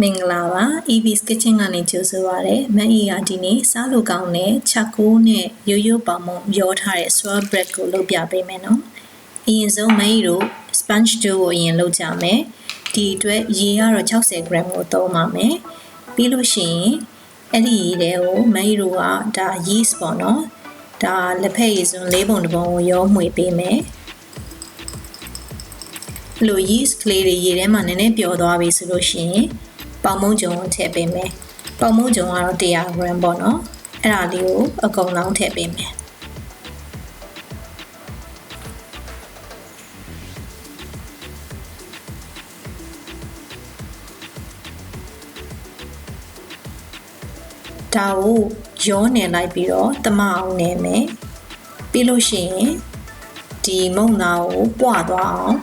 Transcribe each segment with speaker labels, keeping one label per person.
Speaker 1: မင်္ဂလာပါ EV's Kitchen ကနေကြိုဆိုပါရစေ။မန်အီယာဒီနေ့စားလို့ကောင်းတဲ့ချက်ကိုနဲ့ရိုးရိုးပေါင်မုံရောထားတဲ့ swirl bread ကိုလုပ်ပြပေးမယ်နော်။အရင်ဆုံးမန်အီတို့ sponge dough ကိုအရင်လုပ်ကြမယ်။ဒီအတွက်ရေကတော့60 gram ကိုသုံးပါမယ်။ပြီးလို့ရှိရင်အဲ့ဒီရေတွေကိုမန်အီတို့ကဒါ yeast ပေါ့နော်။ဒါလက်ဖက်ရည်စွန်း၄ပုံတစ်ပုံကိုရောမှွေပေးမယ်။လို့ yeast ကလေးတွေရေထဲမှာနည်းနည်းပျော်သွားပြီဆိုလို့ရှိရင်ပေါင်မုံကြုံကိုထည့်ပေးမယ်။ပေါင်မုံကြုံကတော့100 gram ပေါ့နော်။အဲ့ဒါလေးကိုအကုန်လုံးထည့်ပေးမယ်။ဒါကိုရောနယ်လိုက်ပြီးတော့တမအောင်နယ်မယ်။ပြီးလို့ရှိရင်ဒီမုံသားကိုပွားသွားအောင်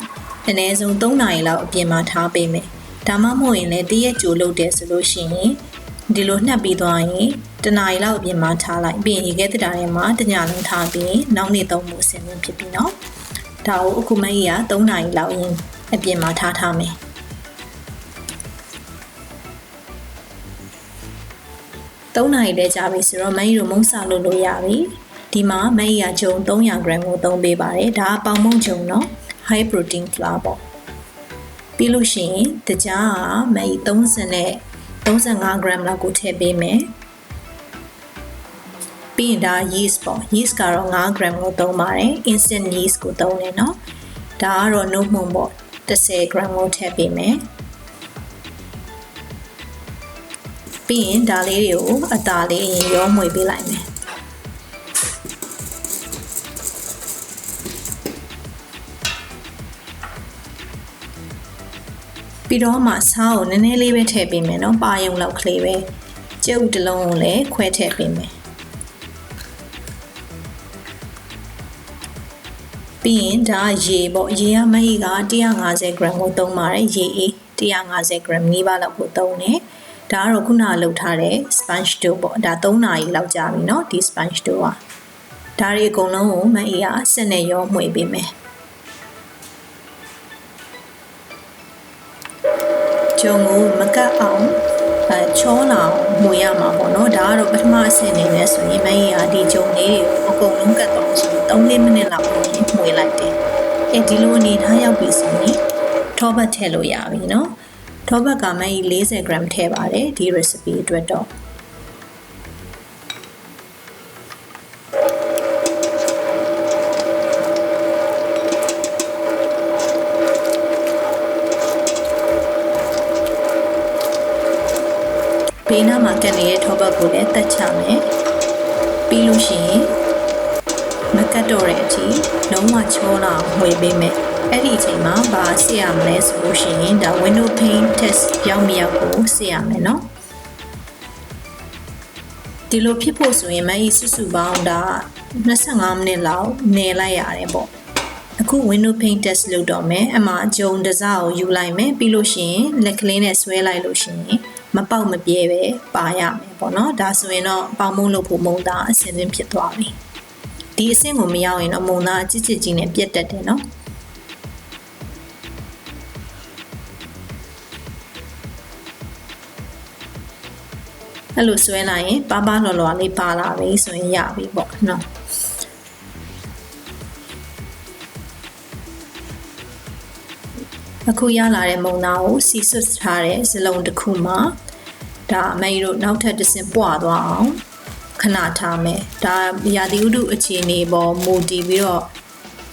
Speaker 1: အနည်းဆုံး3နာရီလောက်အပြင်မှာထားပေးမယ်။ဒါမှမဟုတ်ရင်လည်းတရက်ကြိုလုပ်တယ်ဆိုလို့ရှိရင်ဒီလိုနှက်ပြီးသွားရင်တနာရီလောက်အပြင်မှာထားလိုက်ပြီးရင်ရေခဲတက်တာထဲမှာတညလုံးထားပြီးနောက်နေ့သုံးဖို့အဆင်သင့်ဖြစ်ပြီနော်။ဒါကိုအခုမကြီးက3နာရီလောက်ရင်အပြင်မှာထားမယ်။3နာရီလဲကြာပြီဆိုတော့မကြီးတို့မုံစာလုပ်လို့ရပြီ။ဒီမှာမကြီးကဂျုံ300 gram ကိုသုံးပေးပါတယ်။ဒါကပေါင်မုံဂျုံနော်။ high protein flour ပေါ့။ပြီးလို့ရှိရင်တကြားကမကြီး30နဲ့35 gram လောက်ကိုထည့်ပေးမယ်ပြီးရင်ဒါ yeast ပေါ့ yeast ကတော့5 gram ကိုသုံးပါတယ် instant yeast ကိုသုံးတယ်เนาะဒါကတော့နှုတ်မှုန်ပေါ့10 gram ကိုထည့်ပေးမယ်ပြီးရင်ဒါလေးတွေကိုအသားလေးအရင်ရောမှွေပေးလိုက်မယ်ပြီးတော့မှဆားကိုနည်းနည်းလေးပဲထည့်ပေးမယ်နော်ပါယုံလောက်ကလေးပဲကြက်ဥတစ်လုံးကိုလည်းခွဲထည့်ပေးမယ်ပြီးရင်ဒါရေပေါ့ရေကမကြီးက150 gram ကိုသုံးပါတယ်ရေအေး150 gram နီးပါးလောက်ကိုသုံးတယ်ဒါကတော့ခုနကလုပ်ထားတဲ့ sponge dough ပေါ့ဒါ3နာရီလောက်ကြာပြီเนาะဒီ sponge dough ကဒါတွေအကုန်လုံးကိုမကြီးကဆက်နဲ့ရောမှွေပေးမယ်ဂျုံကိုမကတ်အောင်ချောလာအောင်မှွေရမှာပေါ့နော်ဒါကတော့ပထမအဆင့်နေနဲ့ဆိုရင်မကြီးကဒီဂျုံလေးတွေကိုအကုန်လုံးကတ်သွားဆိုရင်3-4မိနစ်လောက်မှွေလိုက်တယ်ဒီလိုအနေထားရောက်ပြီဆိုရင်ထောပတ်ထည့်လို့ရပြီနော်ထောပတ်ကမကြီး40 gram ထည့်ပါတယ်ဒီ recipe အတွက်တော့ဘေးနားမှာကတ်နေတဲ့ထောပတ်ကိုလည်းတက်ချမယ်ပြီးလို့ရှိရင်မကတ်တော့တဲ့အထိလုံးဝချောလာအောင်မှွေပေးမယ်အဲ့ဒီအချိန်မှာဘာစစ်ရမလဲဆိုလို့ရှိရင်ဒါ window pane test ရောက်မရောက်ကိုစစ်ရမယ်နော်ဒီလိုဖြစ်ဖို့ဆိုရင်မကြီးစုစုပေါင်းဒါ25မိနစ်လောက်နေလိုက်ရတယ်ပေါ့အခု window pane test လုပ်တော့မယ်အမှဂျုံတစားကိုယူလိုက်မယ်ပြီးလို့ရှိရင်လက်ကလေးနဲ့ဆွဲလိုက်လို့ရှိရင်မပေါက်မပြဲပဲပါရမယ်ပေါ့နော်ဒါဆိုရင်တော့ပေါင်မုံလို့ဖို့မုံသားအဆင်သင့်ဖြစ်သွားပြီဒီအဆင့်ကိုမရောက်ရင်တော့မုံသားချစ်ချစ်ကြီးနဲ့ပြတ်တက်တယ်နော်အဲ့လိုဆွဲလိုက်ရင်ပါလော်လေးပါလာပြီဆိုရင်ရပြီပေါ့နော်အခုရလာတဲ့မုံသားကိုစီဆွတ်ထားတဲ့စလုံးတစ်ခုမှာဒါအမေတို့နောက်ထပ်တစ်ဆင့်ပွားသွားအောင်ခဏထားမယ်ဒါရာသီဥတုအခြေအနေပေါ်မူတည်ပြီးတော့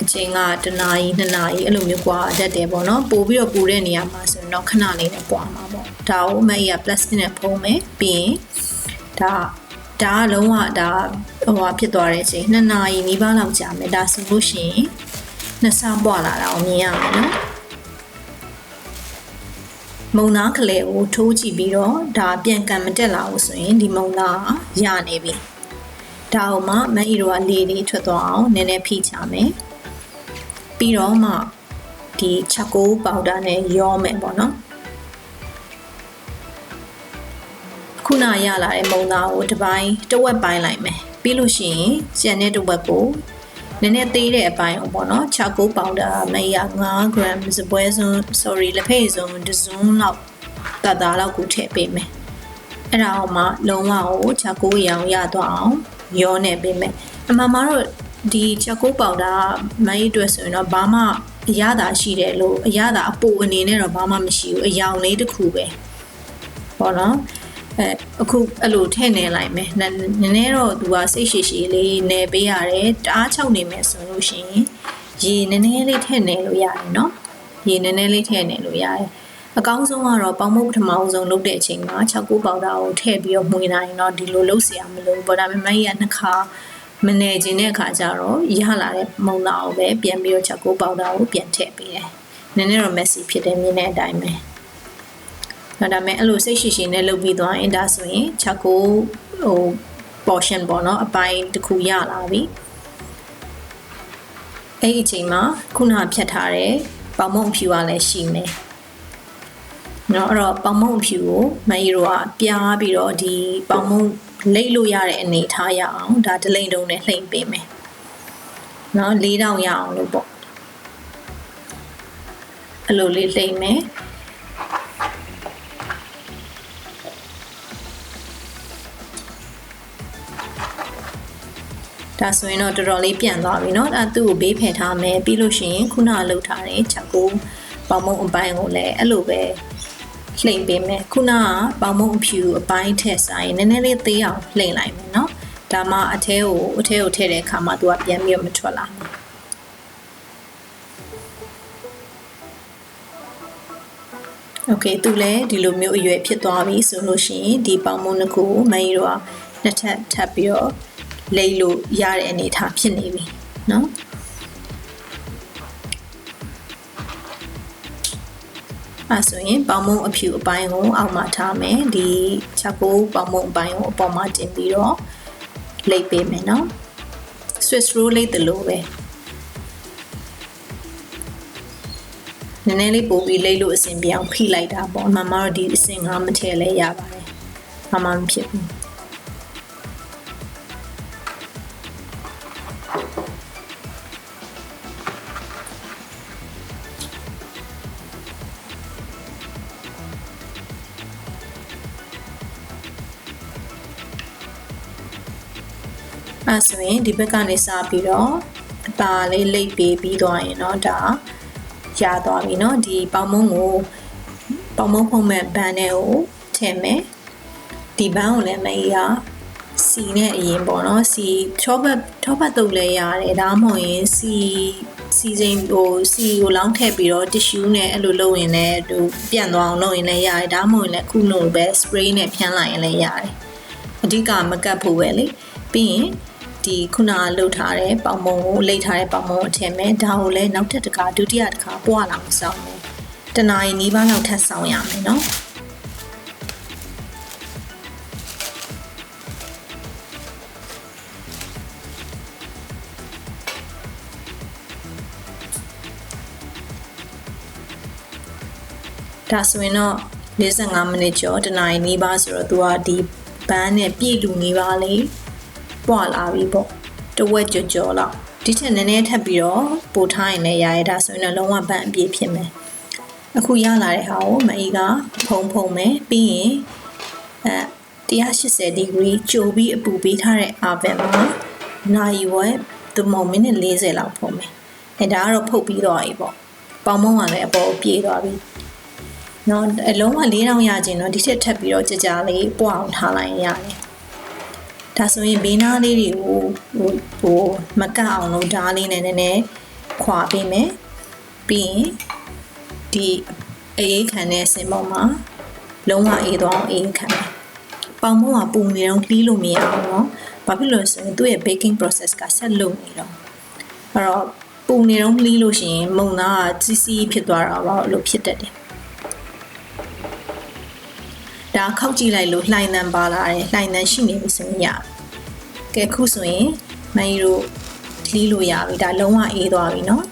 Speaker 1: အချိန်က1နာရီ2နာရီအဲ့လိုမျိုးကွာတတ်တယ်ပေါ့နော်ပို့ပြီးတော့ပူတဲ့နေရာမှာဆိုရင်တော့ခဏလေးနဲ့ပွားမှာပေါ့ဒါကိုအမေက plastic နဲ့ဖုံးမယ်ပြီးရင်ဒါကလုံးဝဒါဖြစ်သွားတဲ့အချိန်2နာရီနီးပါးလောက်ကြာမယ်ဒါဆိုလို့ရှိရင်နှစ်ဆပွားလာတာကိုမြင်ရမယ်နော်မုံသားကလေးကိုထိုးကြည့်ပြီးတော့ဒါပြန်ကန်မတက်လာဘူးဆိုရင်ဒီမုံသားရနေပြီဒါအောင်မှမကြီးတို့ကလေးထွက်သွားအောင်နည်းနည်းဖိချမယ်ပြီးတော့မှဒီချက်ကိုပေါင်ဒါနဲ့ရောမယ်ပေါ့နော်ခုနရလာတဲ့မုံသားကိုတစ်ဝက်ပိုင်းလိုက်မယ်ပြီးလို့ရှိရင်ကျန်တဲ့တစ်ဝက်ကိုနည်းနည်းသေးတဲ့အပိုင်းပေါ့နော်6 ပေါင်ဒါမကြီးက5 gram စပွဲစွန်း sorry လက်ဖက်စွန်းတစ်စွန်းလောက် တာလောက်ကိုထည့်ပေးမယ်အဲ့ဒါအောင်မှလုံးဝကိုချာကိုရောင်ရသွားအောင်ရောနေပေးမယ်အမှန်မှာတော့ဒီချက်ကိုပေါင်တာမိုင်းအတွက်ဆိုရင်တော့ဘာမှအရသာရှိတယ်လို့အရသာအပူအနေနဲ့တော့ဘာမှမရှိဘူးအယောင်လေးတစ်ခုပဲပေါ့နော်အခုအဲ့လိုထည့်နေလိုက်မယ်နည်းနည်းတော့သူကစိတ်ရှိလေးနေပေးရတယ်တအားချောက်နေမယ်ဆိုလို့ရှိရင်ရေနည်းနည်းလေးထည့်နေလို့ရတယ်နော်ရေနည်းနည်းလေးထည့်နေလို့ရတယ်အကောင်းဆုံးကတော့ပေါင်မုတ်ပထမအောင်ဆုံးလုပ်တဲ့အချိန်မှာ6-9ပေါင်တာကိုထည့်ပြီးတော့မှွေနိုင်တော့ဒီလိုလုပ်เสียမလို့ပေါ့ဒါပေမဲ့ရနှစ်ခါမနေခြင်းတဲ့အခါကျတော့ရလာတဲ့မုံတာကိုပဲပြန်ပြီးတော့6-9ပေါင်တာကိုပြန်ထည့်ပေးတယ်နည်းနည်းတော့ messy ဖြစ်တယ်မြင်တဲ့အတိုင်းပဲဒါပေမဲ့အဲ့လိုစိတ်ရှိနဲ့လုပ်ပြီးသွားရင်ဒါဆိုရင်6-9portion ပေါ့နော်အပိုင်းတစ်ခုရလာပြီအဲ့ဒီအချိန်မှာခုနဖြတ်ထားတဲ့ပေါင်မုံဖြူကလည်းရှိမယ်နော်အဲ့တော့ပေါင်မုံဖြူကိုမအီရိုကပြားပြီးတော့ဒီပေါင်မုံလိတ်လို့ရတဲ့အနေထားရအောင်ဒါဒလိန်တုံးနဲ့လှိမ့်ပေးမယ်နော်4000ရအောင်လို့ပေါ့အဲ့လိုလေးလှိမ့်မယ်ဒါဆိုရင်တော့တော်တော်လေးပြန်သွားပြီเนาะအဲ့သူ့ကိုဘေးဖယ်ထားမယ်ပြီးလို့ရှိရင်ခုနကလှုပ်ထားတဲ့ချက်ကိုပေါင်မုံအပိုင်းကိုလည်းအဲ့လိုပဲလှိမ့်ပေးမယ်ခုနကပေါင်မုံအဖြူအပိုင်းထက်ဆိုင်နည်းနည်းလေးသေးအောင်လှိမ့်လိုက်မယ်เนาะဒါမှအထဲကိုထည့်တဲ့အခါမှာသူကပြန်ပြီးတော့မထွက်လာဘူးโอเคသူလည်းဒီလိုမျိုးအရွယ်ဖြစ်သွားပြီဆိုလို့ရှိရင်ဒီပေါင်မုံတစ်ခုကိုမကြီးတော့နှစ်ထပ်ထပ်ပြီးတော့လိမ့်လို့ရတဲ့အနေအထားဖြစ်နေပြီเนาะအဲဆိုရင်ပေါင်မုံအဖြူအပိုင်းကိုအောက်မှာထားမယ်ဒီချက်ကိုပေါင်မုံအပိုင်းကိုအပေါ်မှာတင်ပြီးတော့လိမ့်ပေးမယ်เนาะ Swirl လိမ့်တယ်လို့ပဲနည်းနည်းလေးပို့ပြီးလိမ့်လို့အဆင်ပြေအောင်ဖိလိုက်တာပေါ့မမတို့ဒီအဆင်ကမထည့်လဲရပါတယ်မမမဖြစ်ဘူးအဲဆိုရင်ဒီဘက်ကနေစပြီးတော့အตาလေးလိမ့်ပေးပြီးသွားရင်တော့ဒါရသွားပြီเนาะဒီပေါင်မုံကိုပေါင်မုံဖုံးမဲ့ဘန်းနဲ့ကိုထည့်မယ်ဒီဘန်းကိုလည်းမကြီးကစီနဲ့အရင်ပေါ့เนาะစီထောပတ်တုပ်လဲရတယ်ဒါမှမဟုတ်ရင်စီစိမ်းစီကိုလောင်းထည့်ပြီးတော့ tissue နဲ့အဲ့လိုလုပ်ရင်လည်းသူပြန့်သွားအောင်လုပ်ရင်လည်းရတယ်ဒါမှမဟုတ်လည်းခုလိုပဲ spray နဲ့ဖြန်းလိုက်ရင်လည်းရတယ်အဓိကမကတ်ဖို့ပဲလေပြီးရင်ဒီခုနကလှုပ်ထားတဲ့ပေါင်မုံကိုလိမ့်ထားတဲ့ပေါင်မုံကိုထည့်မယ်ဒါကိုလည်းနောက်ထပ်တစ်ခါဒုတိယတစ်ခါပွားလာအောင်စောင်းမယ်တနာရီနီးပါးလောက်ထပ်စောင်းရမယ်နော်ဒါဆိုရင်တော့45မိနစ်ကျော်တနာရီနီးပါးဆိုတော့သူကဒီဘန်းနဲ့ပြည့်လူနီးပါးလေးပွားလာပြီပေါ့တဝက်ကြော်လောက်ဒီထက်နည်းနည်းထပ်ပြီးတော့ပို့ထားရင်လည်းရရဒါဆိုရင်တော့လုံးဝဘန်းအပြည့်ဖြစ်မယ်အခုရလာတဲ့ဟာကိုမအီကဖုံမယ်ပြီးရင်180 degree ကြိုပြီးအပူပေးထားတဲ့ oven မှာနိုင်ဝက်သို့မဟုတ်မိနစ်40လောက်ဖုံမယ်ဒါကတော့ဖုတ်ပြီးတော့ပြီပေါ့ပေါင်မုံကလည်းအပေါ်ပြေးသွားပြီနော်အလုံးဝ4000ရခြင်းတော့ဒီထက်ထပ်ပြီးတော့ကြာလေးပွားအောင်ထားလိုက်ရတယ်ဒါဆိုရင်ဘေးနားလေးတွေကိုမကတ်အောင်လို့ဓာတ်လေးနဲ့နည်းနည်းခွာပေးမယ်ပြီးရင်ဒီအေးခံတဲ့စင်ပေါ်မှာလုံးဝအေးသွားအောင်အေးခံမယ်ပေါင်မုံကပူနေတော့လှီးလို့မရအောင်နော်ဘာဖြစ်လို့လဲဆိုရင်သူ့ရဲ့ baking process ကဆက်လုပ်နေတော့အဲ့တော့ပူနေတော့လှီးလို့ရှိရင်မုံသားကစီးဖြစ်သွားတာပေါ့လို့ဖြစ်တတ်တယ်ဒါခောက်ကြည့်လိုက်လို့လှိုင်သံပါလာတယ်လှိုင်သံရှိနေပြီဆိုရင်ရကဲခုဆိုရင်မကြီးတို့လှီးလို့ရပြီဒါလုံးဝအေးသွားပြီเนาะ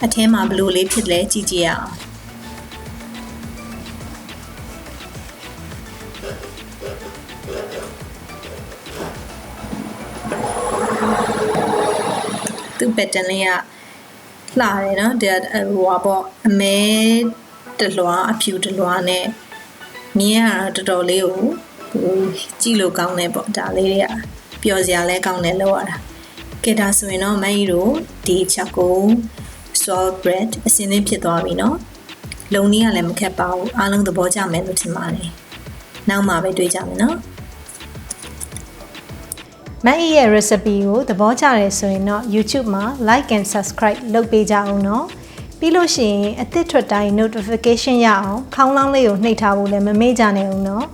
Speaker 1: အထဲမှာဘလို့လေးဖြစ်လဲကြည့်ကြည့်ရအောင်သူ့ pattern လေးကလှတယ်เนาะဒါဟိုပါပေါ့အမဲ တလွားအဖြူတလွားနဲ့မြင်ရတာတော်တော်လေးကိုကြည့်လို့ကောင်းတယ်ပေါ့ဒါလေးတွေကပျော်စရာလဲကောင်းတယ်လို့ရတာကဲဒါဆိုရင်တော့မကြီးတို့ဒီချက်ကို swirl bread အစင်းလေးဖြစ်သွားပြီเนาะလုံနည်းကလည်းမခက်ပါဘူးအားလုံးသဘောကျမယ်လို့ထင်ပါတယ်နောက်မှပဲတွေ့ကြမယ်เนาะ
Speaker 2: မအေးရဲ့ recipe ကိုသဘောကျတယ်ဆိုရင်တော့ YouTube မှာ like and subscribe လုပ်ပေးကြအောင်เนาะပြီးလို့ရှိရင်အသစ်ထွက်တိုင်း notification ရအောင်ခေါင်းလောင်းလေးကိုနှိပ်ထားဖို့လည်းမမေ့ကြနဲ့ဦးเนาะ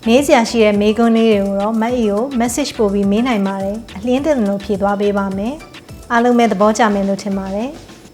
Speaker 2: မေးစရာရှိတဲ့မေးခွန်းလေးတွေကိုတော့မအေးကို message ပို့ပြီးမေးနိုင်ပါတယ်အလင်းတဲ့လို့ဖြေသွားပေးပါမယ်အားလုံးပဲသဘောကျမယ်လို့ထင်ပါတယ်